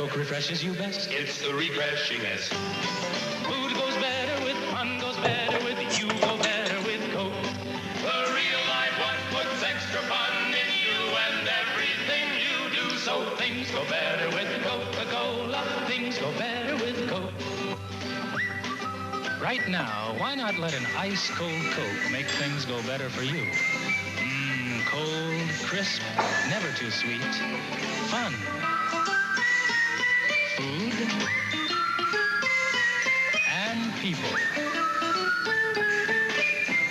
Coke refreshes you best? It's the refreshingest. Food goes better with fun, goes better with you, go better with Coke. The real life one puts extra fun in you and everything you do. So things go better with Coca-Cola. Things go better with Coke. Right now, why not let an ice-cold Coke make things go better for you? Cold, crisp, never too sweet. Fun. Food. And people.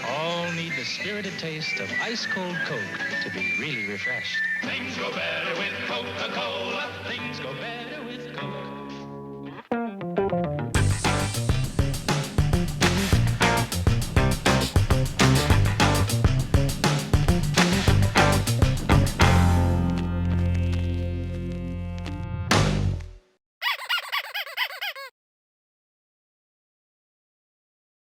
All need the spirited taste of ice-cold Coke to be really refreshed. Things go better with Coca-Cola. Things go better with Coke.